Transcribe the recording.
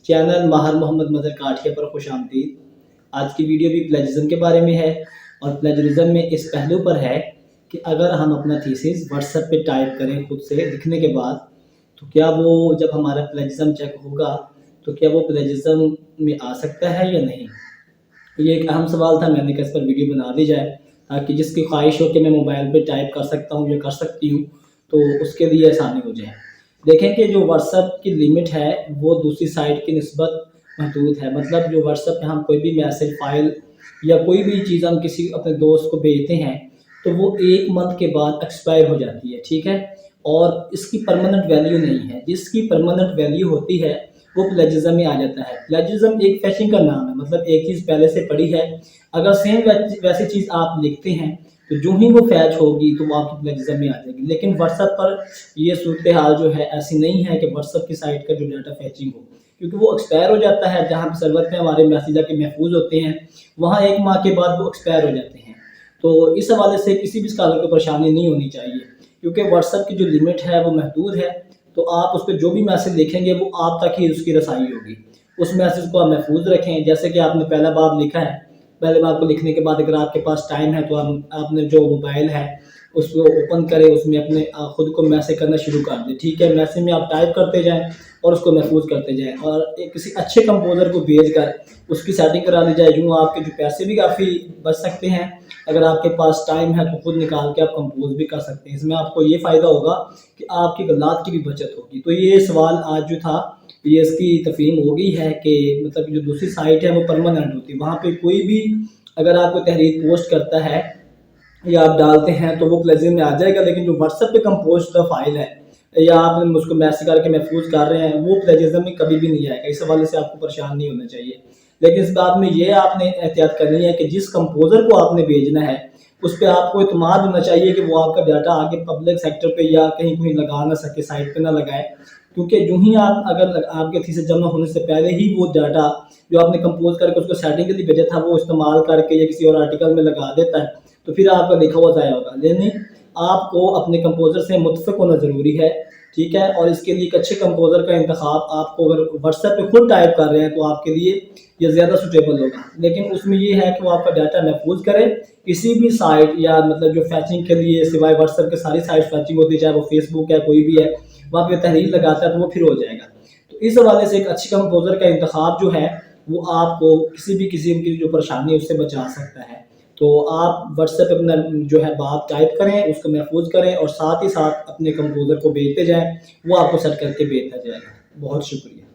Channel माहर Mohammad mother काठिया पर खुश आमदीद। आज की वीडियो भी प्लेजरिज्म के बारे में है और प्लेजरिज्म में इस पहलू पर है कि अगर हम अपना थीसिस व्हाट्सएप पे टाइप करें खुद से लिखने के बाद, तो क्या वो जब हमारा प्लेजरिज्म चेक होगा तो क्या वो प्लेजरिज्म में आ सकता है या नहीं। ये एक अहम सवाल था, मैंने कहा इस पर वीडियो बना दी जाए ताकि जिसकी ख्वाहिश हो कि मैं मोबाइल पे टाइप कर सकता हूँ या कर सकती हूँ तो उसके लिए आसानी हो जाए। देखें कि जो व्हाट्सएप की लिमिट है वो दूसरी साइट की निस्बत महदूद है। मतलब जो व्हाट्सएप पे हम कोई भी मैसेज, फाइल या कोई भी चीज़ हम किसी अपने दोस्त को भेजते हैं तो वो 1 मंथ के बाद एक्सपायर हो जाती है, ठीक है। और इसकी परमानेंट वैल्यू नहीं है। जिसकी परमानेंट वैल्यू होती है वो प्लेजरिज्म में आ जाता है। प्लेजरिज्म एक फैशिंग का नाम है, मतलब एक चीज़ पहले से पड़ी है, अगर सेम वैसी चीज़ आप लिखते हैं तो जो ही वो फैच होगी तो वो आपकी प्लेजरिज्म में आ जाएगी। लेकिन व्हाट्सएप पर ये सूरत हाल जो है ऐसी नहीं है कि व्हाट्सएप की साइट का जो डाटा फैचिंग हो, क्योंकि वो एक्सपायर हो जाता है। जहाँ पे सर्वर पे हमारे मैसेज आके महफूज होते हैं वहाँ 1 माह के बाद वो एक्सपायर हो जाते हैं। तो इस हवाले से किसी भी स्कॉलर को परेशानी नहीं होनी चाहिए, क्योंकि व्हाट्सएप की जो लिमिट है वो महदूद है। तो आप उस पर जो भी मैसेज लिखेंगे वो आप तक ही उसकी रसाई होगी। उस मैसेज को आप महफूज रखें। जैसे कि आपने पहला बाब लिखा है, पहले बाब को लिखने के बाद अगर आपके पास टाइम है तो आपने जो मोबाइल है उसको ओपन करें, उसमें अपने खुद को मैसेज करना शुरू कर दें, ठीक है। मैसेज में आप टाइप करते जाएं और उसको महफूज करते जाएं और एक किसी अच्छे कंपोज़र को भेज कर उसकी सेटिंग करा दी जाए। यूँ आपके जो पैसे भी काफ़ी बच सकते हैं। अगर आपके पास टाइम है तो खुद निकाल के आप कंपोज भी कर सकते हैं। इसमें आपको ये फ़ायदा होगा कि आपकी गल्लात की भी बचत होगी। तो ये सवाल आज जो था ये इसकी तफहीम हो गई है कि मतलब जो दूसरी साइट है वो परमानेंट होती है। वहाँ पे कोई भी अगर आपको तहरीर पोस्ट करता है या आप डालते हैं तो वो प्लेजरिज्म में आ जाएगा। लेकिन जो व्हाट्सएप पे कंपोज का फाइल है या आप उसको मैसेज करके महफूज कर रहे हैं वो प्लेजरिज्म में कभी भी नहीं आएगा। इस हवाले से आपको परेशान नहीं होना चाहिए। लेकिन इस बात में ये आपने एहतियात करनी है कि जिस कंपोज़र को आपने भेजना है उस पर आपको इत्मीनान होना चाहिए कि वो आपका डाटा आगे पब्लिक सेक्टर पे या कहीं कहीं लगा ना सके, साइट पे ना लगाए। क्योंकि जो ही आप अगर आपके थीसिस जमा होने से पहले ही वो डाटा जो आपने कंपोज करके उसको सेटिंग के लिए भेजा था वो इस्तेमाल करके या किसी और आर्टिकल में लगा देता है तो फिर आपका लिखा हुआ ज़ाया होगा। लेकिन आपको अपने कंपोज़र से मुत्तफ़िक़ होना ज़रूरी है, ठीक है। और इसके लिए एक अच्छे कंपोज़र का इंतखाब आपको अगर व्हाट्सएप पे खुद टाइप कर रहे हैं तो आपके लिए ये ज़्यादा सूटेबल होगा। लेकिन उसमें ये है कि वो आपका डाटा महफूज करे। किसी भी साइट या मतलब जो फैचिंग के लिए सिवाय व्हाट्सएप के सारी साइट फैचिंग होती है, चाहे वो फेसबुक है कोई भी है, वहाँ पे तहरीर लगाता है तो वो फिर हो जाएगा। तो इस हवाले से एक अच्छे कंपोज़र का इंतखाब जो है वो आपको किसी भी किस्म की जो परेशानी है उससे बचा सकता है। तो आप व्हाट्सएप पे अपना जो है बात टाइप करें, उसको महफूज करें और साथ ही साथ अपने कंपोज़र को भेजते जाएँ, वो आपको सेट करके भेजता जाएगा। बहुत शुक्रिया।